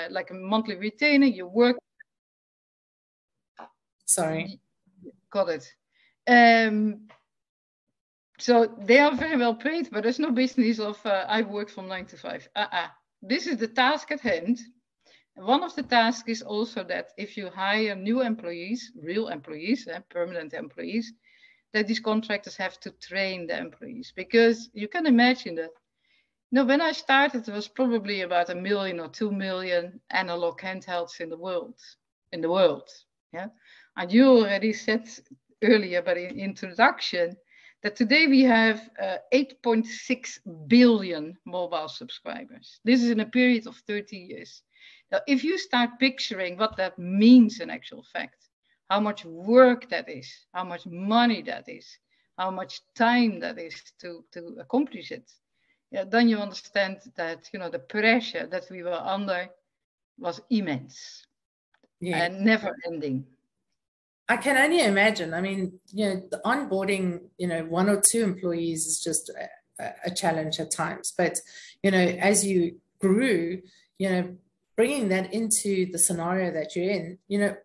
like a monthly retainer, you work. Sorry. Got it. So they are very well paid, but there's no business of I work from 9 to 5. This is the task at hand. One of the tasks is also that if you hire new employees, real employees, permanent employees, that these contractors have to train the employees, because you can imagine that. No, when I started, there was probably about 1 million or 2 million analog handhelds in the world. Yeah, and you already said earlier, but in introduction, that today we have 8.6 billion mobile subscribers. This is in a period of 30 years. Now, if you start picturing what that means in actual fact, how much work that is, how much money that is, how much time that is to accomplish it, yeah, then you understand that, you know, the pressure that we were under was immense, Yeah. and never ending. I can only imagine. I mean, you know, the onboarding, you know, 1 or 2 employees is just a challenge at times. But, you know, as you grew, you know, bringing that into the scenario that you're in, you know,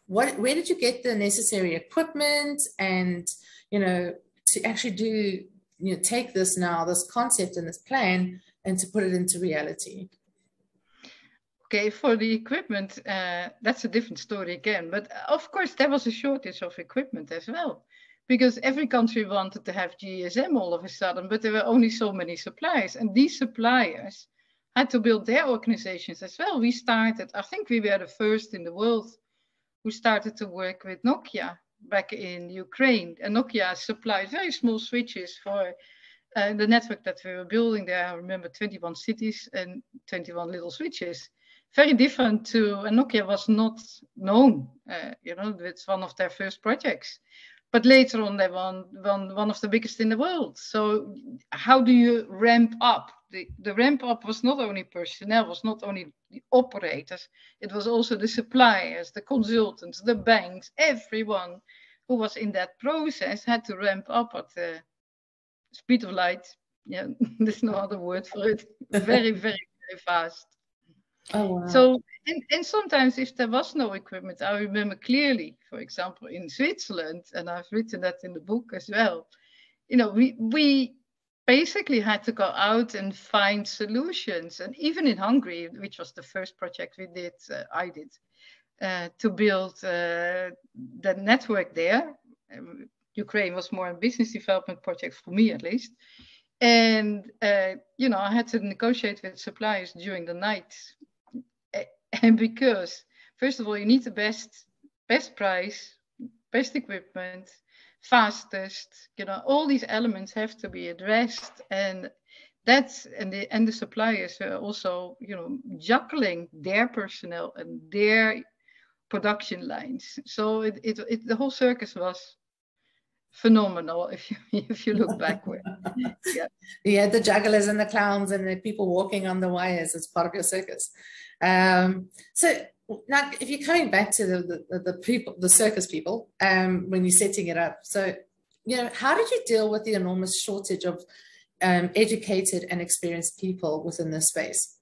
where did you get the necessary equipment and, you know, to actually do, you know, take this concept and this plan and to put it into reality? Okay, for the equipment, that's a different story again. But of course, there was a shortage of equipment as well, because every country wanted to have GSM all of a sudden, but there were only so many suppliers. And these suppliers had to build their organizations as well. We started, I think we were the first in the world who started to work with Nokia back in Ukraine. And Nokia supplied very small switches for the network that we were building there. I remember 21 cities and 21 little switches. Very different to, and Nokia was not known, you know, it's one of their first projects. But later on, they won one of the biggest in the world. So how do you ramp up? The ramp up was not only personnel, was not only the operators, it was also the suppliers, the consultants, the banks, everyone who was in that process had to ramp up at the speed of light. Yeah, there's no other word for it. Very, very, very fast. Oh, wow. So, and sometimes if there was no equipment, I remember clearly, for example, in Switzerland, and I've written that in the book as well, you know, we basically had to go out and find solutions. And even in Hungary, which was the first project we did, I did, to build the network there. Ukraine was more a business development project for me, at least. And, you know, I had to negotiate with suppliers during the night. And because, first of all, you need the best price, best equipment, fastest, you know, all these elements have to be addressed. And that's, and the suppliers are also, you know, juggling their personnel and their production lines. So the whole circus was phenomenal if you look backward. Yeah. Yeah, the jugglers and the clowns and the people walking on the wires as part of your circus. So now, if you're coming back to the people, the circus people, when you're setting it up, so you know, how did you deal with the enormous shortage of educated and experienced people within this space?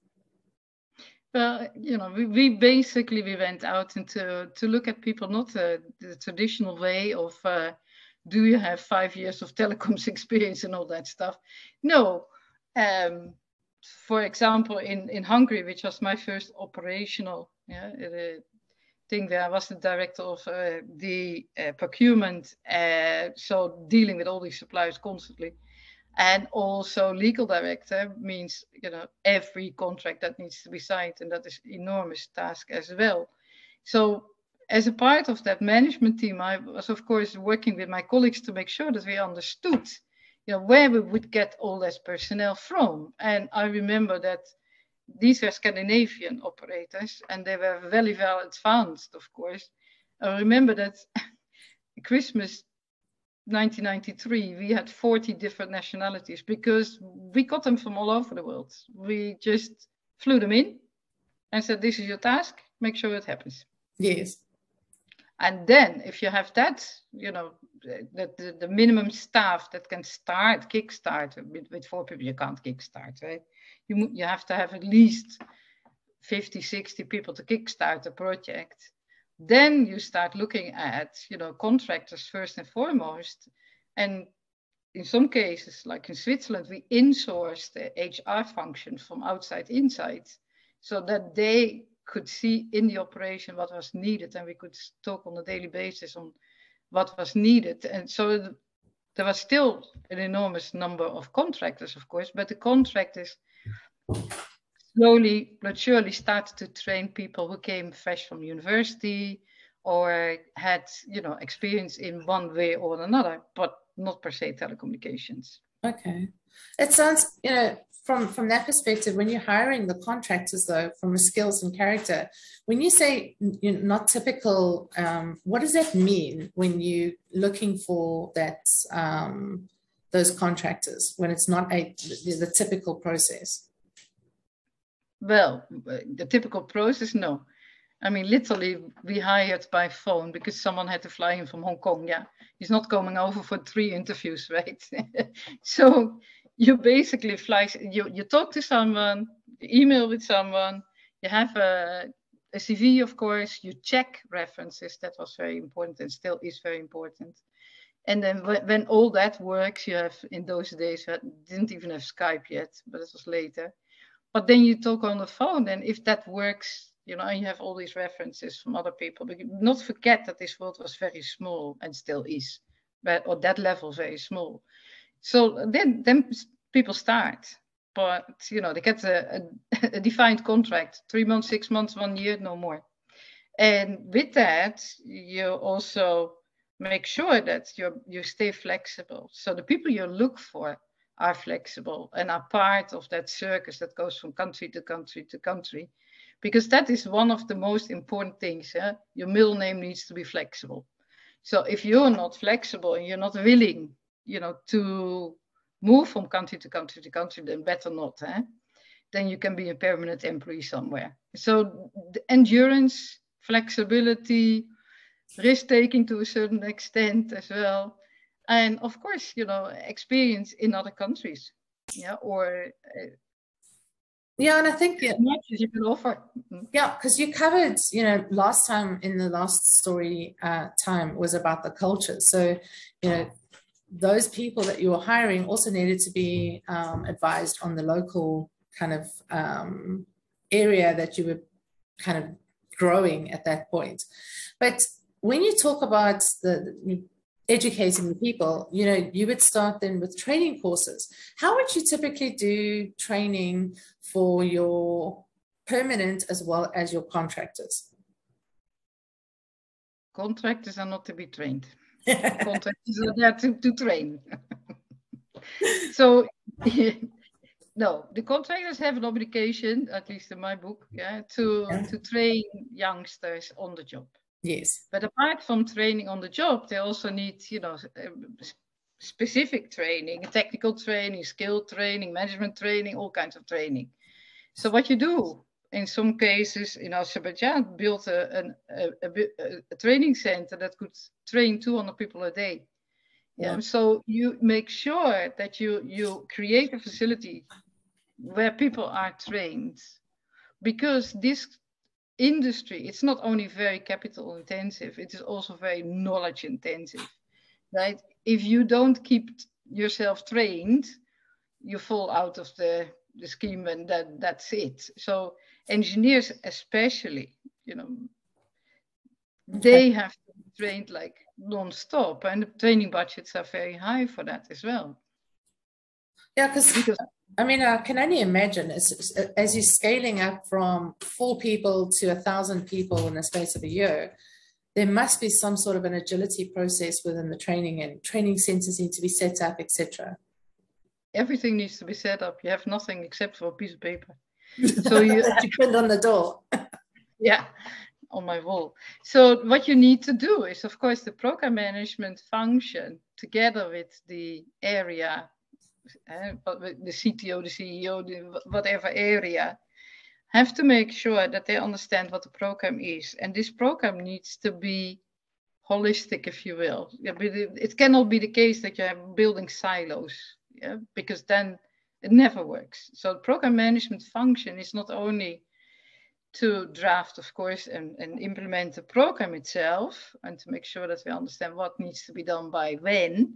Well, you know, we basically went out to look at people, not the traditional way of do you have 5 years of telecoms experience and all that stuff? No. For example, in Hungary, which was my first operational thing there, I was the director of the procurement, so dealing with all these suppliers constantly. And also legal director means, you know, every contract that needs to be signed, and that is enormous task as well. So as a part of that management team, I was, of course, working with my colleagues to make sure that we understood, you know, where we would get all this personnel from. And I remember that these were Scandinavian operators, and they were very well advanced, of course. I remember that Christmas 1993, we had 40 different nationalities because we got them from all over the world. We just flew them in and said, this is your task, make sure it happens. Yes. And then if you have that, you know, the minimum staff that can kickstart with 4 people, you can't kickstart, right? You have to have at least 50, 60 people to kickstart a project, then you start looking at, contractors first and foremost. And in some cases, like in Switzerland, we insourced the HR function from outside inside so that they could see in the operation what was needed, and we could talk on a daily basis on what was needed. And so there was still an enormous number of contractors, of course, but the contractors slowly but surely started to train people who came fresh from university or had, experience in one way or another, but not per se telecommunications. Okay. It sounds, from that perspective, when you're hiring the contractors, though, from a skills and character, when you say not typical, what does that mean when you're looking for that those contractors, when it's not the typical process? Well, the typical process, no. I mean, literally, we hired by phone because someone had to fly in from Hong Kong. Yeah, he's not coming over for 3 interviews, right? So you basically fly, you talk to someone, you email with someone, you have a CV, of course, you check references. That was very important and still is very important. And then when all that works, you have, in those days, didn't even have Skype yet, but it was later. But then you talk on the phone, and if that works, and you have all these references from other people, but not forget that this world was very small and still is, but or that level very small. So then people start, but they get a defined contract, 3 months, 6 months, 1 year, no more. And with that, you also make sure that you stay flexible. So the people you look for are flexible and are part of that circus that goes from country to country to country, because that is one of the most important things. Your middle name needs to be flexible. So if you're not flexible and you're not willing, to move from country to country to country, then better not. Then you can be a permanent employee somewhere. So the endurance, flexibility, risk-taking to a certain extent as well. And of course, experience in other countries, or yeah, and I think as much as you can offer. Yeah, because you covered, last time in the last story time was about the culture. So, those people that you were hiring also needed to be advised on the local kind of area that you were kind of growing at that point. But when you talk about the educating the people, you would start then with training courses. How would you typically do training for your permanent as well as your contractors? Contractors are not to be trained. Contractors are there to train. So, no, the contractors have an obligation, at least in my book, to train youngsters on the job. Yes. But apart from training on the job, they also need, specific training, technical training, skill training, management training, all kinds of training. So what you do in some cases in Azerbaijan, built a training center that could train 200 people a day. Yeah. So you make sure that you create a facility where people are trained, because this industry, it's not only very capital intensive, it is also very knowledge intensive, right? If you don't keep yourself trained, you fall out of the scheme, and that's it. So engineers especially, they have to be trained like non-stop, and the training budgets are very high for that as well. Yeah, because I mean, I can only imagine as you're scaling up from 4 people to 1,000 people in the space of a year, there must be some sort of an agility process within the training, and training centers need to be set up, etc. Everything needs to be set up. You have nothing except for a piece of paper. So you put on the door. Yeah, on my wall. So what you need to do is, of course, the program management function together with the area, the CTO, the CEO, whatever area, have to make sure that they understand what the program is. And this program needs to be holistic, if you will. Yeah, but it cannot be the case that you're building silos, because then it never works. So program management function is not only to draft, of course, and implement the program itself, and to make sure that we understand what needs to be done by when.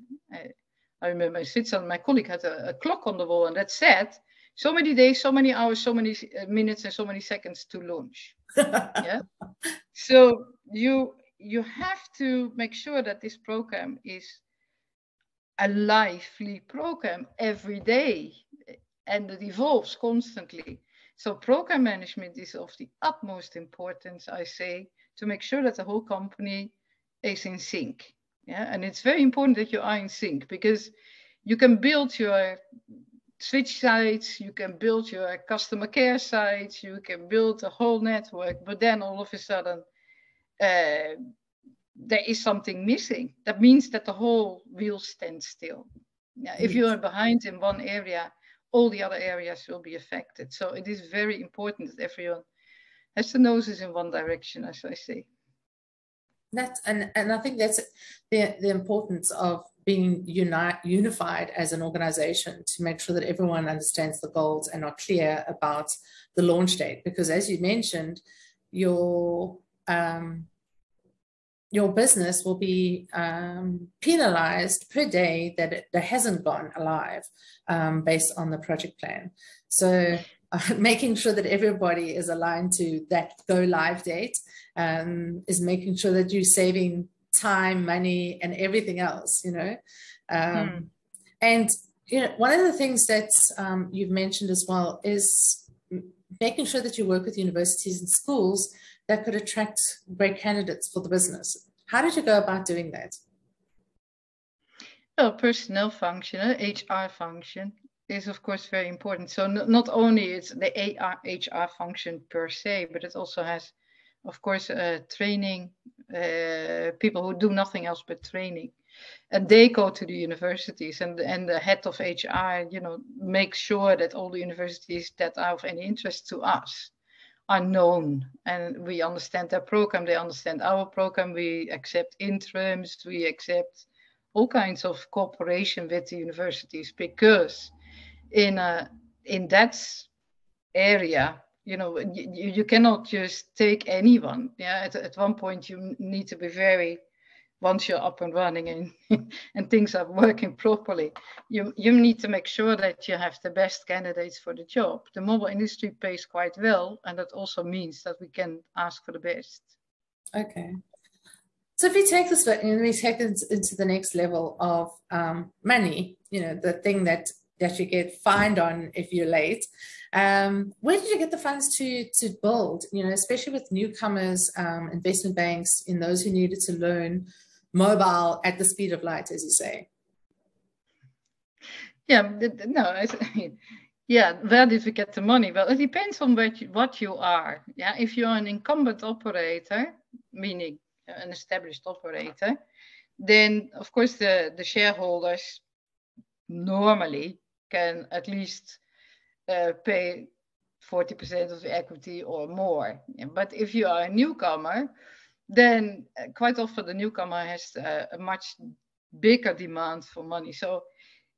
I remember in Switzerland, my colleague had a clock on the wall, and that said, so many days, so many hours, so many minutes, and so many seconds to launch. Yeah. So you have to make sure that this program is a lively program every day, and it evolves constantly. So program management is of the utmost importance, I say, to make sure that the whole company is in sync. Yeah, and it's very important that you are in sync, because you can build your switch sites, you can build your customer care sites, you can build a whole network, but then all of a sudden there is something missing. That means that the whole wheel stands still. Yeah, if you are behind in one area, all the other areas will be affected. So it is very important that everyone has the noses in one direction, as I say. And I think that's the importance of being unified as an organization, to make sure that everyone understands the goals and are clear about the launch date. Because as you mentioned, your business will be penalized per day that hasn't gone live based on the project plan. So making sure that everybody is aligned to that go live date is making sure that you're saving time, money, and everything else, you know. And, you know, one of the things that you've mentioned as well is making sure that you work with universities and schools that could attract great candidates for the business. How did you go about doing that? Well, personnel function, HR function, is of course very important. So not only it's the HR function per se, but it also has, of course, training, people who do nothing else but training. And they go to the universities, and the head of HR, you know, makes sure that all the universities that are of any interest to us are known, and we understand their program, they understand our program, we accept interims, we accept all kinds of cooperation with the universities, because in that area, you know, you cannot just take anyone. Yeah, at one point you need to be very, once you're up and running and and things are working properly, you need to make sure that you have the best candidates for the job. The mobile industry pays quite well, and that also means that we can ask for the best. Okay. So if we take this and we take it into the next level of money, you know, the thing that you get fined on if you're late, where did you get the funds to build, you know, especially with newcomers, investment banks, in those who needed to learn mobile at the speed of light, as you say? Yeah, no, yeah, where did we get the money? Well, it depends on what you are. Yeah, if you're an incumbent operator, meaning an established operator, then of course the shareholders normally can at least pay 40% of the equity or more. But if you are a newcomer, then quite often the newcomer has a much bigger demand for money. So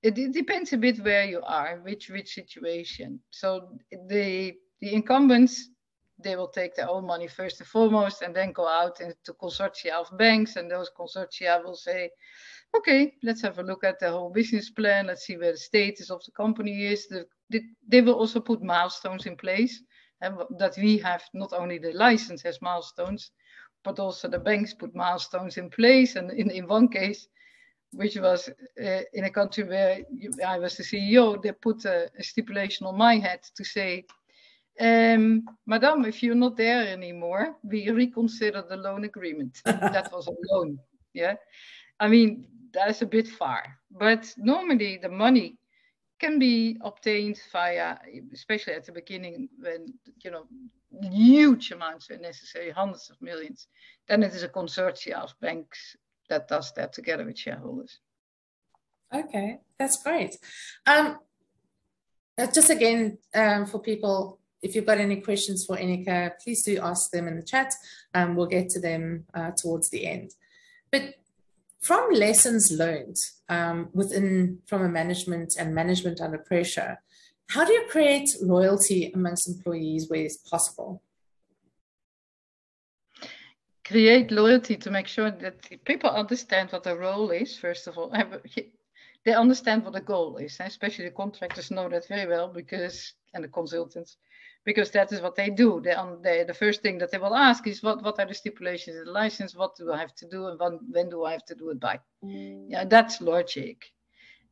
it depends a bit where you are, which situation. So the incumbents, they will take their own money first and foremost, and then go out into consortia of banks, and those consortia will say, okay, let's have a look at the whole business plan. Let's see where the status of the company is. They will also put milestones in place, and that we have not only the license as milestones, but also the banks put milestones in place. And in one case, which was in a country where I was the CEO, they put a stipulation on my head to say, Madam, if you're not there anymore, we reconsider the loan agreement. That was a loan. Yeah, I mean, that is a bit far, but normally the money can be obtained via, especially at the beginning when, you know, huge amounts are necessary, hundreds of millions, then it is a consortia of banks that does that together with shareholders. Okay, that's great. Just again, for people, if you've got any questions for Enika, please do ask them in the chat. We'll get to them towards the end. But from lessons learned from a management under pressure, how do you create loyalty amongst employees where it's possible? create loyalty to make sure that people understand what their role is, first of all. They understand what the goal is. Especially the contractors know that very well, and the consultants, because that is what they do. The first thing that they will ask is what are the stipulations of the license? What do I have to do, and when do I have to do it by? Yeah, that's logic.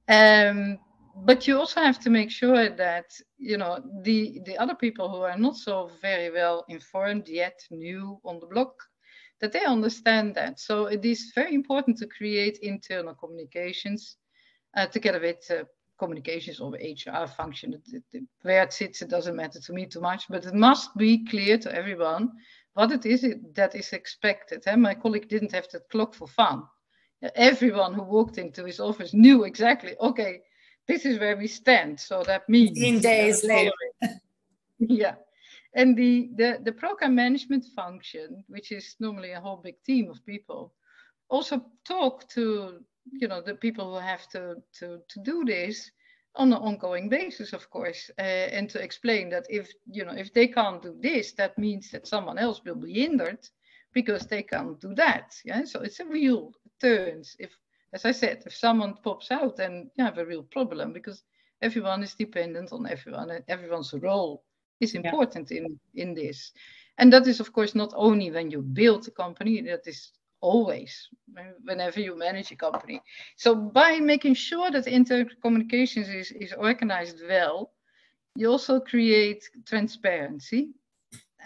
But you also have to make sure that the other people who are not so very well informed yet, new on the block, that they understand that. So it is very important to create internal communications together with communications or HR function. Where it sits, it doesn't matter to me too much, but it must be clear to everyone what it is that is expected. My colleague didn't have that clock for fun. Everyone who walked into his office knew exactly, okay, this is where we stand. So that means 15 days later. Yeah. And the program management function, which is normally a whole big team of people, also talk to the people who have to do this on an ongoing basis, of course, and to explain that if they can't do this, that means that someone else will be hindered because they can't do that. Yeah, so it's a real turns. If, as I said, if someone pops out, then you have a real problem because everyone is dependent on everyone, and everyone's role is important in this. And that is, of course, not only when you build a company, that is always whenever you manage a company. So by making sure that intercommunications is organized well, you also create transparency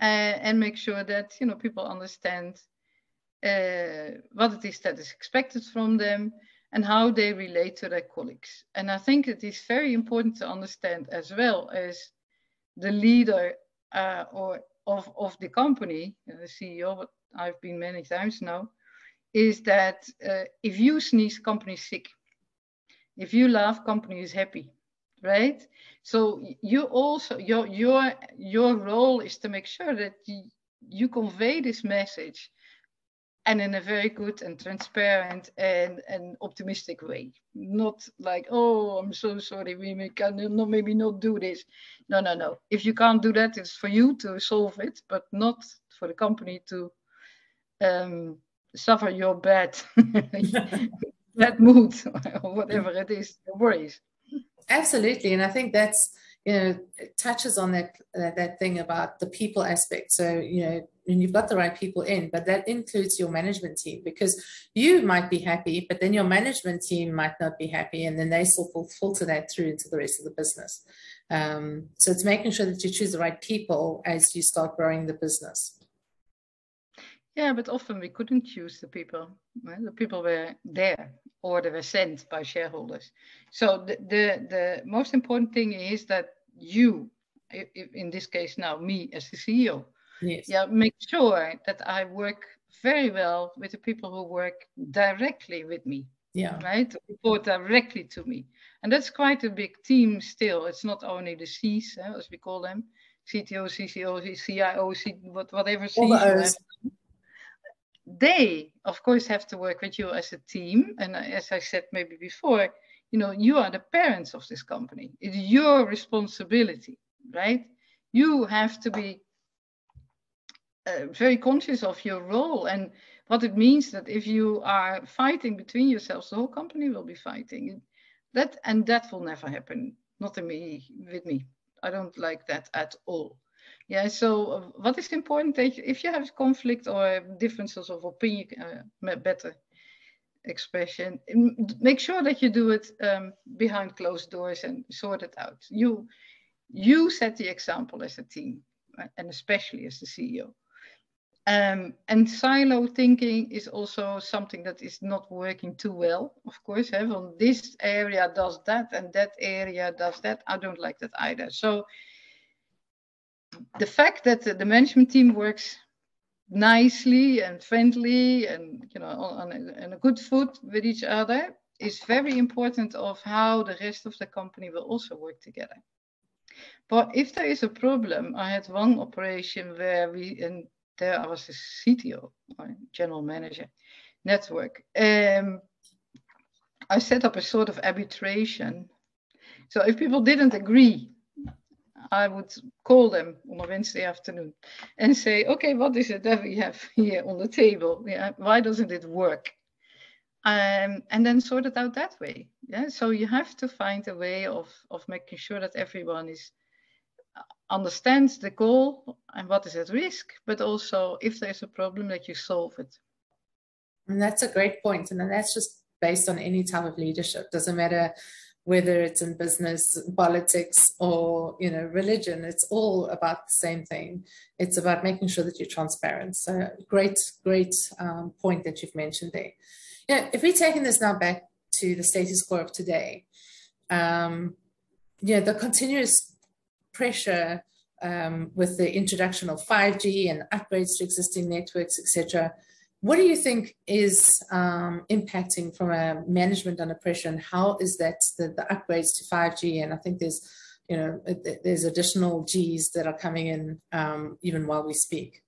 and make sure that people understand what it is that is expected from them and how they relate to their colleagues. And I think it is very important to understand, as well as the leader of the company, the CEO, what I've been many times now, is that if you sneeze, company is sick. If you laugh, company is happy, right? So you also your role is to make sure that you convey this message, and in a very good and transparent and optimistic way. Not like, oh, I'm so sorry, we can maybe not do this. No. If you can't do that, it's for you to solve it, but not for the company to suffer your bad mood or whatever it is, your worries. Absolutely. And I think that's, it touches on that thing about the people aspect. So, and you've got the right people in, but that includes your management team, because you might be happy, but then your management team might not be happy, and then they still filter that through into the rest of the business. So it's making sure that you choose the right people as you start growing the business. Yeah, but often we couldn't choose the people. Right? The people were there, or they were sent by shareholders. So the most important thing is that you, in this case now, me as the CEO, yes, make sure that I work very well with the people who work directly with me. Yeah. Right? Report directly to me. And that's quite a big team still. It's not only the C's, as we call them, CTO, CCO, CIO, whatever C's you have. They, of course, have to work with you as a team. And as I said maybe before, you are the parents of this company. It's your responsibility, right? You have to be very conscious of your role and what it means, that if you are fighting between yourselves, the whole company will be fighting. That will never happen. Not with me. I don't like that at all. Yeah, so what is important, that if you have conflict or differences of opinion, better expression, make sure that you do it behind closed doors and sort it out. You set the example as a team, right? And especially as the CEO. And silo thinking is also something that is not working too well, of course. Well, this area does that and that area does that. I don't like that either. So the fact that the management team works nicely and friendly and on a good foot with each other is very important of how the rest of the company will also work together. But if there is a problem, I had one operation where there I was the CTO, or general manager, network. I set up a sort of arbitration. So if people didn't agree, I would call them on a Wednesday afternoon and say, okay, what is it that we have here on the table? Yeah, why doesn't it work? And then sort it out that way. Yeah, so you have to find a way of making sure that everyone understands the goal and what is at risk, but also if there's a problem that you solve it. And that's a great point. And then that's just based on any type of leadership. Doesn't matter whether it's in business, politics, or religion. It's all about the same thing. It's about making sure that you're transparent. So great point that you've mentioned there. If we're taking this now back to the status quo of today, the continuous pressure with the introduction of 5G and upgrades to existing networks, etc. What do you think is impacting from a management under pressure, and how is that the upgrades to 5G? And I think there's additional Gs that are coming in even while we speak.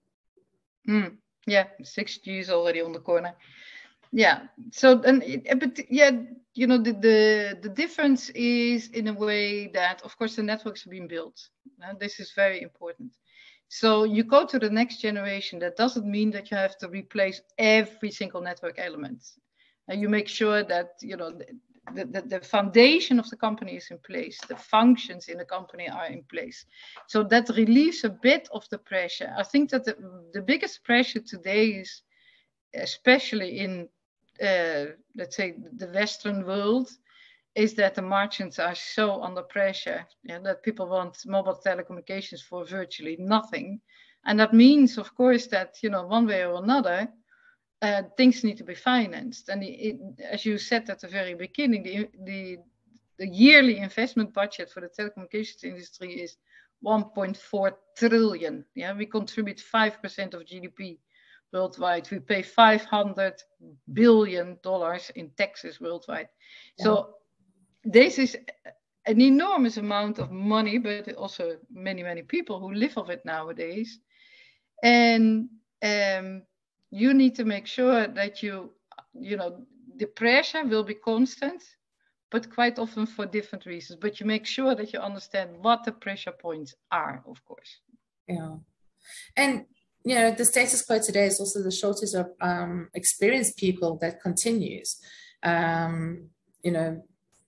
Yeah, 6G is already on the corner. Yeah. So then, but yeah, the difference is in a way that, of course, the networks are being built. This is very important. So you go to the next generation. That doesn't mean that you have to replace every single network element. And you make sure that the foundation of the company is in place. The functions in the company are in place. So that relieves a bit of the pressure. I think that the biggest pressure today is, especially in let's say the Western world, is that the margins are so under pressure, that people want mobile telecommunications for virtually nothing. And that means, of course, that, one way or another, things need to be financed. And as you said at the very beginning, the yearly investment budget for the telecommunications industry is 1.4 trillion. Yeah, we contribute 5% of GDP worldwide. We pay $500 billion in taxes worldwide. Yeah. So this is an enormous amount of money, but also many, many people who live of it nowadays. And you need to make sure that the pressure will be constant, but quite often for different reasons. But you make sure that you understand what the pressure points are, of course. Yeah. And the status quo today is also the shortage of experienced people that continues.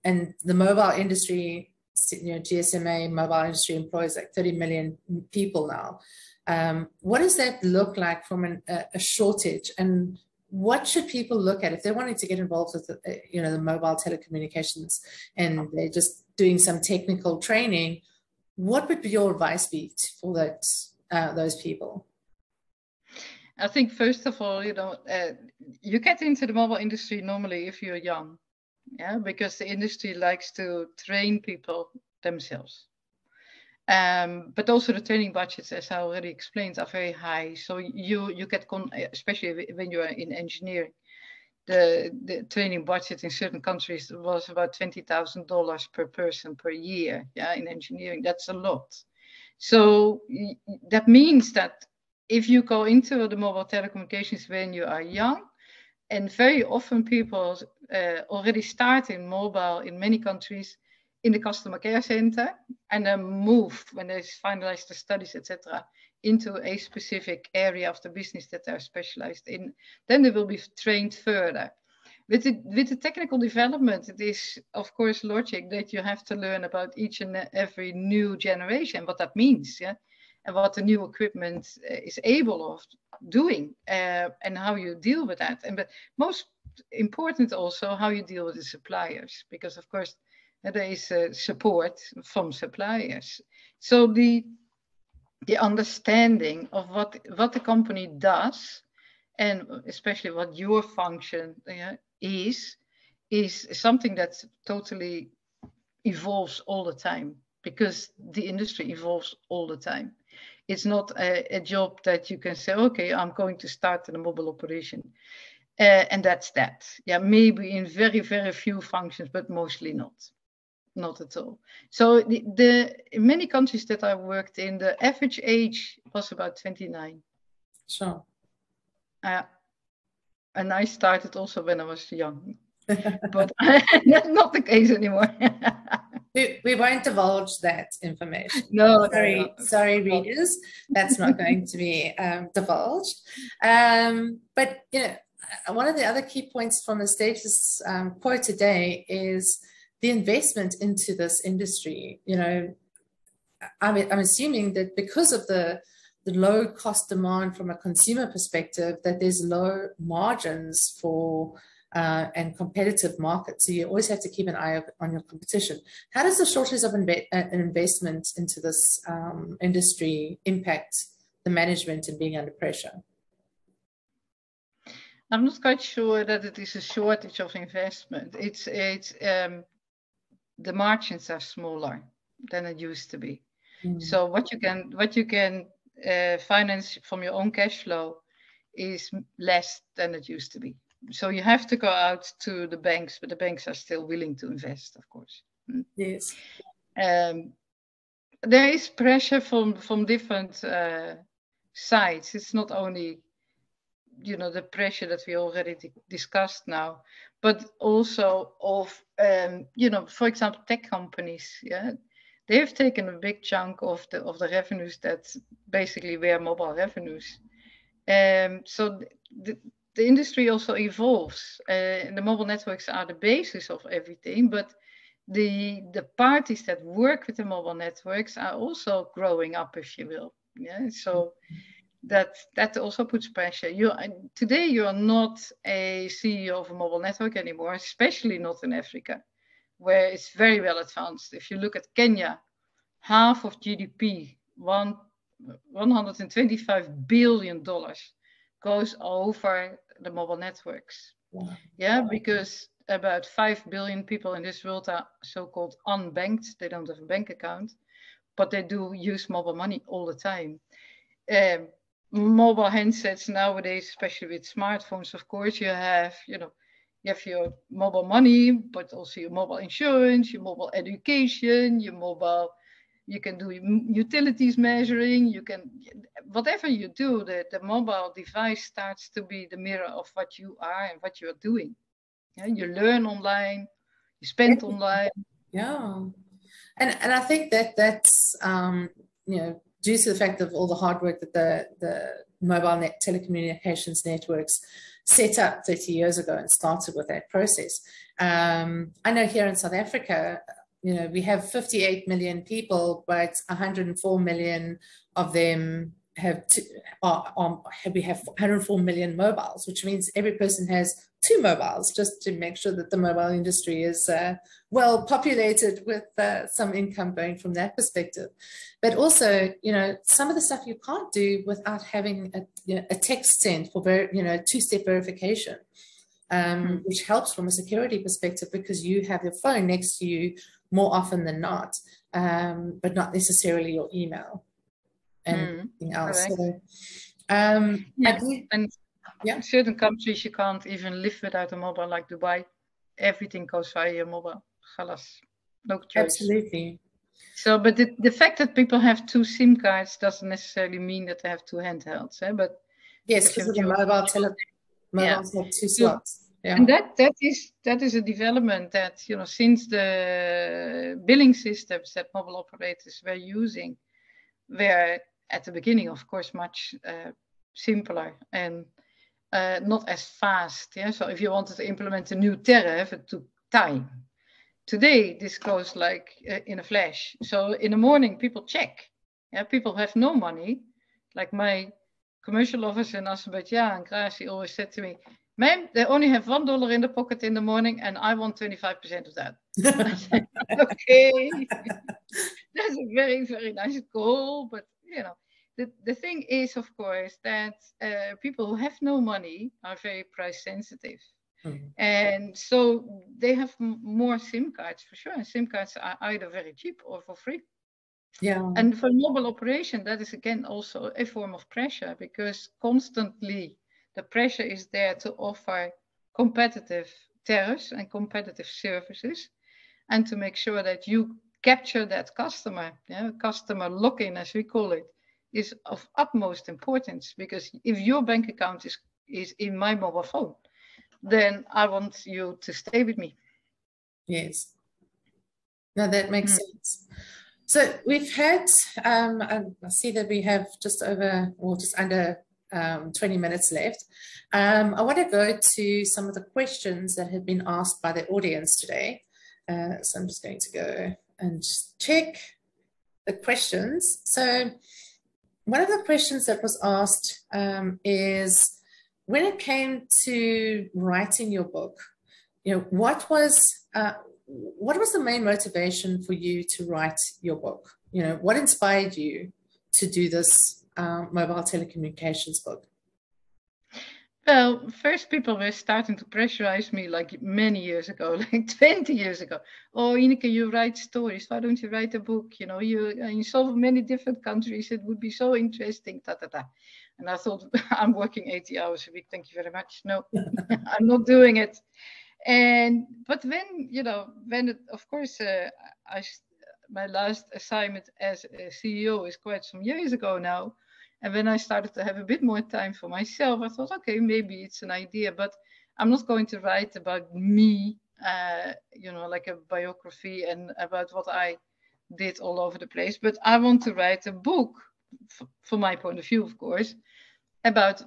And the mobile industry, GSMA mobile industry employs like 30 million people now. What does that look like from a shortage? And what should people look at if they're wanting to get involved with the mobile telecommunications and they're just doing some technical training? What would your advice be for those people? I think, first of all, you get into the mobile industry normally if you're young. Yeah, because the industry likes to train people themselves. But also the training budgets, as I already explained, are very high. So you get, especially when you are in engineering, the training budget in certain countries was about $20,000 per person per year. Yeah, in engineering, that's a lot. So that means that if you go into the mobile telecommunications when you are young, and very often people already start in mobile in many countries in the customer care center, and then move when they finalize the studies, etc., into a specific area of the business that they're specialized in. Then they will be trained further. With the technical development, it is, of course, logic that you have to learn about each and every new generation, what that means, yeah, and what the new equipment is able of doing, and how you deal with that. But most important also how you deal with the suppliers, because of course there is support from suppliers. So the understanding of what the company does, and especially what your function is something that totally evolves all the time, because the industry evolves all the time. It's not a job that you can say, okay, I'm going to start in a mobile operation. And that's that. Yeah, maybe in very, very few functions, but mostly not. Not at all. So in many countries that I worked in, the average age was about 29. Sure. And I started also when I was young. But that's not the case anymore. We won't divulge that information. No, Sorry, readers, that's not going to be divulged. But one of the other key points from the Stage's quote today is the investment into this industry. I'm assuming that because of the low cost demand from a consumer perspective, that there's low margins for and competitive markets. So you always have to keep an eye on your competition. How does the shortage of an investment into this industry impact the management and being under pressure? I'm not quite sure that it is a shortage of investment. It's the margins are smaller than it used to be. So what you can finance from your own cash flow is less than it used to be. So you have to go out to the banks, but the banks are still willing to invest, of course. Yes. There is pressure from different sides. It's not only the pressure that we already discussed now, but also of for example, tech companies. Yeah, they have taken a big chunk of the revenues that basically were mobile revenues. So the industry also evolves. And the mobile networks are the basis of everything, but the parties that work with the mobile networks are also growing up, if you will. Yeah, so that also puts pressure. Today you are not a CEO of a mobile network anymore, especially not in Africa, where it's very well advanced. If you look at Kenya, half of GDP, $125 billion goes over the mobile networks. Wow. Yeah, because about 5 billion people in this world are so-called unbanked. They don't have a bank account, but they do use mobile money all the time. Mobile handsets nowadays, especially with smartphones, of course, you have your mobile money, but also your mobile insurance, your mobile education, you can do utilities measuring, whatever you do, the mobile device starts to be the mirror of what you are and what you're doing. Yeah, you learn online, you spend online. Yeah. And I think that's due to the fact of all the hard work that the mobile telecommunications networks set up 30 years ago and started with that process. I know here in South Africa, we have 58 million people, but 104 million of them we have 104 million mobiles, which means every person has 2 mobiles, just to make sure that the mobile industry is well populated with some income going from that perspective. But also, some of the stuff you can't do without having a text sent for 2-step verification, which helps from a security perspective because you have your phone next to you more often than not, but not necessarily your email and anything else. So, in certain countries, you can't even live without a mobile, like Dubai. Everything goes via your mobile. Khalas. No choice. Absolutely. So, but the fact that people have 2 SIM cards doesn't necessarily mean that they have 2 handhelds. But yes, because of the mobiles have 2 slots. Yeah. And that is a development that since the billing systems that mobile operators were using were at the beginning, of course, much simpler and not as fast. Yeah, so if you wanted to implement a new tariff, it took time. Today, this goes like in a flash. So in the morning, people check. Yeah, people have no money. Like my commercial officer in Azerbaijan, Gracie, always said to me, "Ma'am, they only have $1 in the pocket in the morning, and I want 25% of that." I said, okay, that's a very, very nice goal, but the thing is, of course, that people who have no money are very price sensitive. And so they have more SIM cards for sure. And SIM cards are either very cheap or for free. Yeah. And for mobile operation, that is again also a form of pressure because constantly the pressure is there to offer competitive tariffs and competitive services and to make sure that you capture that customer. Customer lock-in, as we call it, is of utmost importance because if your bank account is in my mobile phone, then I want you to stay with me. Yes. No, that makes sense. So we've had, I see that we have just over or just under 20 minutes left. I want to go to some of the questions that have been asked by the audience today. So I'm just going to go and just check the questions. So one of the questions that was asked is, when it came to writing your book, what was the main motivation for you to write your book? What inspired you to do this mobile telecommunications book? Well, first people were starting to pressurize me like many years ago, like 20 years ago. Oh, Ineke, you write stories. Why don't you write a book? You solve many different countries. It would be so interesting. Ta, ta, ta. And I thought, I'm working 80 hours a week. Thank you very much. No, I'm not doing it. But when of course, my last assignment as a CEO is quite some years ago now. And when I started to have a bit more time for myself, I thought, okay, maybe it's an idea, but I'm not going to write about me, like a biography and about what I did all over the place. But I want to write a book, from my point of view, of course, about,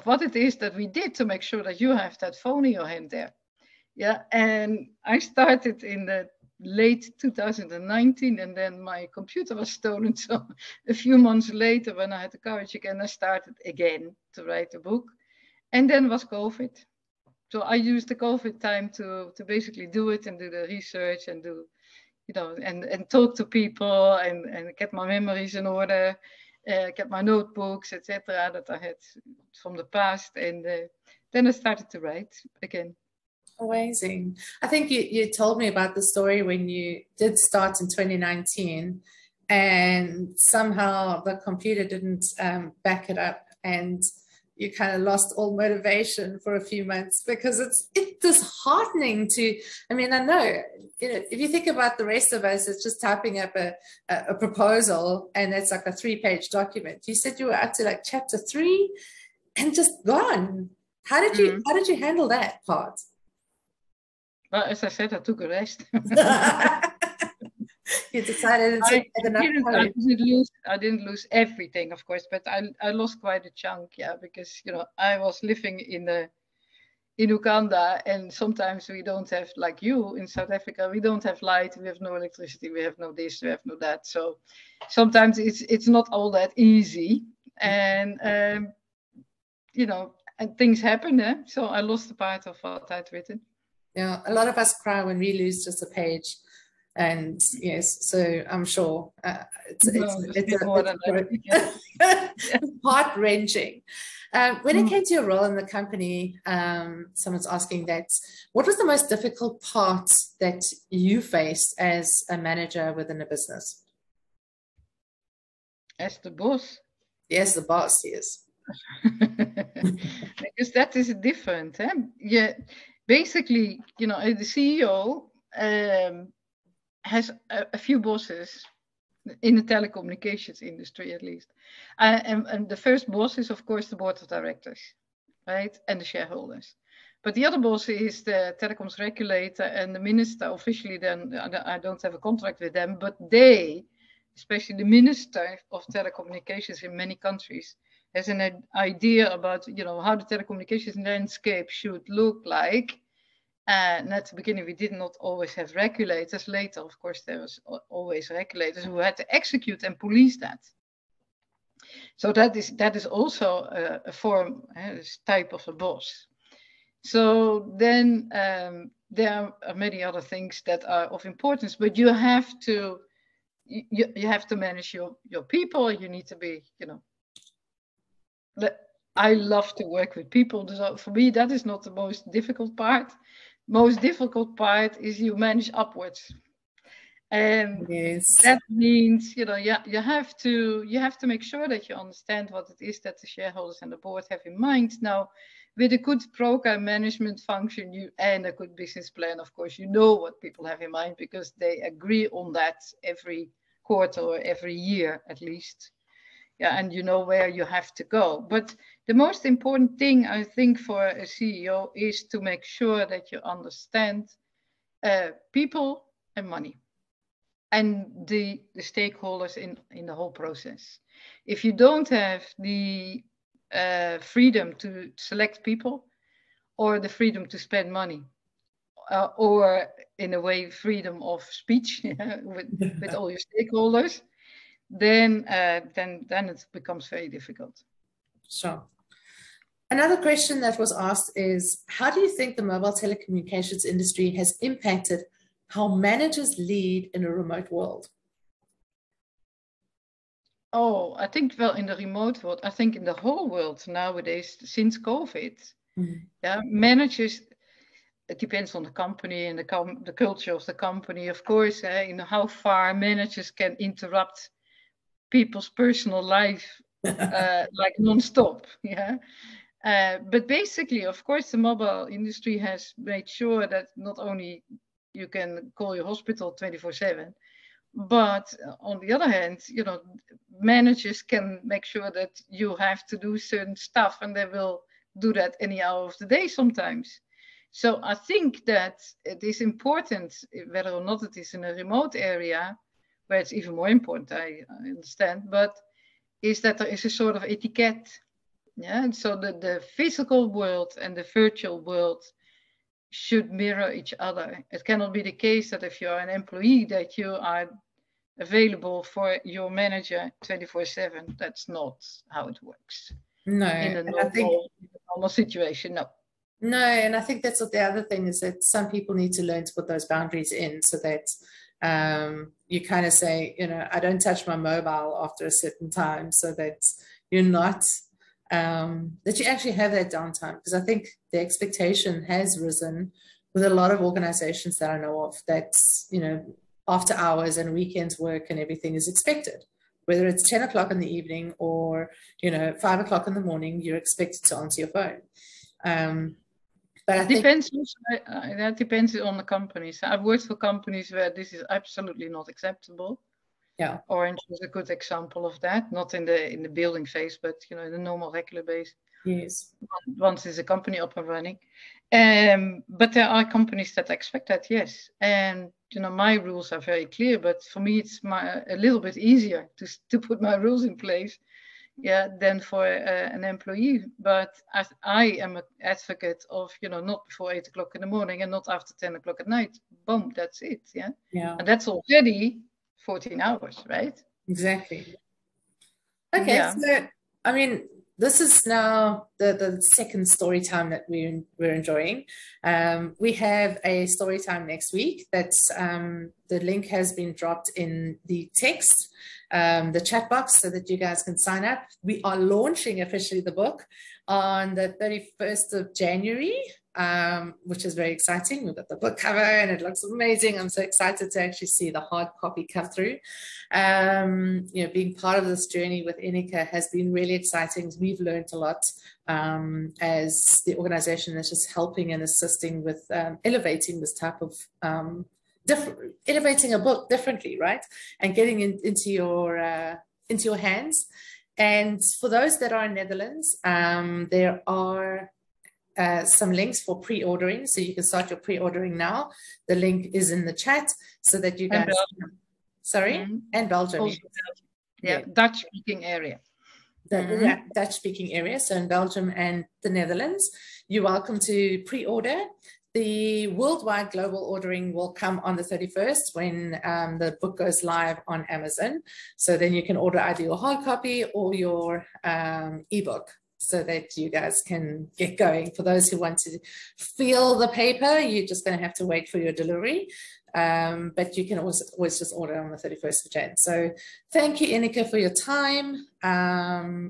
what it is that we did to make sure that you have that phone in your hand there. Yeah, and I started in the late 2019, and then my computer was stolen. So a few months later, when I had the courage again, I started again to write a book. And then was COVID. So I used the COVID time to basically do it and do the research and do, and talk to people and get my memories in order, get my notebooks, etc., that I had from the past. And then I started to write again. Amazing. I think you told me about the story when you did start in 2019 and somehow the computer didn't back it up and you kind of lost all motivation for a few months, because it's disheartening to, I know, if you think about the rest of us, it's just typing up a proposal and it's like a 3-page document. You said you were up to like chapter 3 and just gone. How did you handle that part? Well, as I said, I took a rest. You decided I didn't lose everything, of course, but I lost quite a chunk, because I was living in Uganda, and sometimes we don't have, like you in South Africa, we don't have light, we have no electricity, we have no this, we have no that. So sometimes it's not all that easy, and and things happen. So I lost a part of what I'd written. Yeah, a lot of us cry when we lose just a page, and yes, so I'm sure it's heart-wrenching. When it came to your role in the company, someone's asking that, what was the most difficult part that you faced as a manager within a business? As the boss? Yes, the boss, yes. Because that is different. Yeah. Basically, the CEO has a few bosses in the telecommunications industry, at least. And the first boss is, of course, the board of directors, right? And the shareholders. But the other boss is the telecoms regulator and the minister. Officially, then I don't have a contract with them, but they, especially the minister of telecommunications in many countries, has an idea about how the telecommunications landscape should look like. And at the beginning, we did not always have regulators. Later, of course, there was always regulators who had to execute and police that. So that is also a form, a type of a boss. So then there are many other things that are of importance, but you have to manage your people. You need to be, I love to work with people. So for me, that is not the most difficult part. Most difficult part is you manage upwards. And yes. That means, you have to make sure that you understand what it is that the shareholders and the board have in mind. Now, with a good program management function and a good business plan, of course, what people have in mind because they agree on that every quarter or every year at least. Yeah, and where you have to go. But the most important thing, I think, for a CEO is to make sure that you understand people and money. and the stakeholders in the whole process. If you don't have the freedom to select people, or the freedom to spend money, or in a way freedom of speech with all your stakeholders, then it becomes very difficult. Sure. Another question that was asked is, how do you think the mobile telecommunications industry has impacted how managers lead in a remote world? Oh, I think, well, in the remote world, I think in the whole world nowadays, since COVID, yeah, managers, it depends on the company and the culture of the company, of course, how far managers can interrupt people's personal life like non-stop. Yeah. But basically, of course, the mobile industry has made sure that not only you can call your hospital 24/7, but on the other hand, managers can make sure that you have to do certain stuff, and they will do that any hour of the day sometimes. So I think that it is important, whether or not it is in a remote area, where it's even more important, I understand, but is that there is a sort of etiquette. Yeah, and so the physical world and the virtual world should mirror each other. It cannot be the case that if you're an employee that you are available for your manager 24/7. That's not how it works. No, in a normal situation. No. No, and I think that's what the other thing is, that some people need to learn to put those boundaries in, so that you kind of say, I don't touch my mobile after a certain time, so that you're not, that you actually have that downtime. Because I think the expectation has risen with a lot of organizations that I know of, that, after hours and weekends work and everything is expected. Whether it's 10 o'clock in the evening or, 5 o'clock in the morning, you're expected to answer your phone. But I think that depends on the companies. I've worked for companies where this is absolutely not acceptable. Yeah. Orange was a good example of that, not in the building phase, but in the normal regular base. Yes. Once is a company up and running. But there are companies that expect that, yes. And my rules are very clear, but for me it's a little bit easier to put my rules in place, than for an employee. But I am an advocate of not before 8 o'clock in the morning and not after 10 o'clock at night. Boom, that's it. Yeah. And that's already 14 hours, right? Exactly. Okay, so I mean, this is now the second story time that we're enjoying. We have a story time next week. That's the link has been dropped in the text, the chat box, so that you guys can sign up. We are launching officially the book on the 31st of January, which is very exciting. We've got the book cover and it looks amazing. I'm so excited to actually see the hard copy come through. Being part of this journey with Inika has been really exciting. We've learned a lot as the organization that's just helping and assisting with elevating this type of elevating a book differently, right? And getting into your hands. And for those that are in Netherlands, there are some links for pre-ordering, so you can start your pre-ordering now. The link is in the chat, so that you guys. And Belgium. Also, yeah, Dutch-speaking area. Dutch-speaking area. So in Belgium and the Netherlands, you're welcome to pre-order. The worldwide global ordering will come on the 31st when the book goes live on Amazon. So then you can order either your hard copy or your ebook, so that you guys can get going. For those who want to feel the paper, you're just going to have to wait for your delivery. But you can always just order on the 31st of Jan. So thank you, Inika, for your time.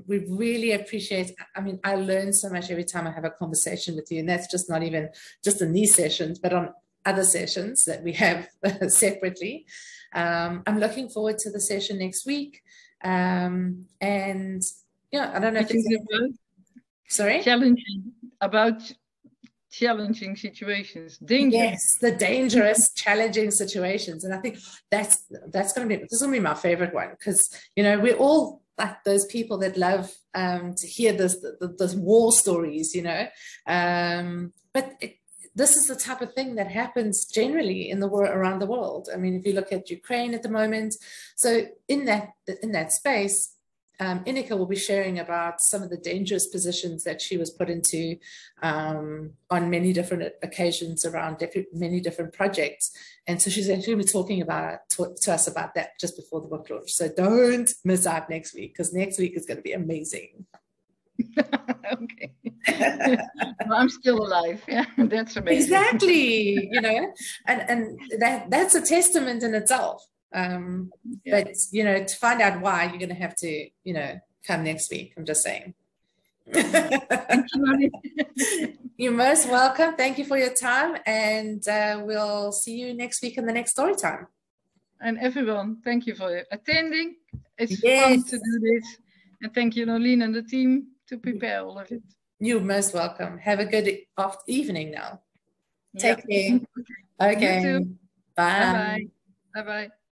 We really appreciate, I learn so much every time I have a conversation with you, and that's just not even just in these sessions, but on other sessions that we have separately. I'm looking forward to the session next week. And I don't know if it's sorry? Challenging situations, dangerous. Yes, the dangerous, challenging situations. And I think this is going to be my favorite one, because, we're all like those people that love to hear those war stories, but this is the type of thing that happens generally in the world, around the world. I mean, if you look at Ukraine at the moment, so in that space, Inika will be sharing about some of the dangerous positions that she was put into on many different occasions around many different projects. And so she's actually going to be talking to us about that just before the book launch. So don't miss out next week, because next week is going to be amazing. Okay. Well, I'm still alive. Yeah, that's amazing. Exactly. And that's a testament in itself. But to find out why, you're going to have to come next week. I'm just saying. Thank you. You're most welcome. Thank you for your time, and we'll see you next week in the next story time. And everyone, thank you for attending. It's fun to do this, and thank you, Nolene and the team, to prepare all of it. You're most welcome. Have a good evening now. Take care. Okay. Okay. You too. Bye. Bye-bye. Bye-bye.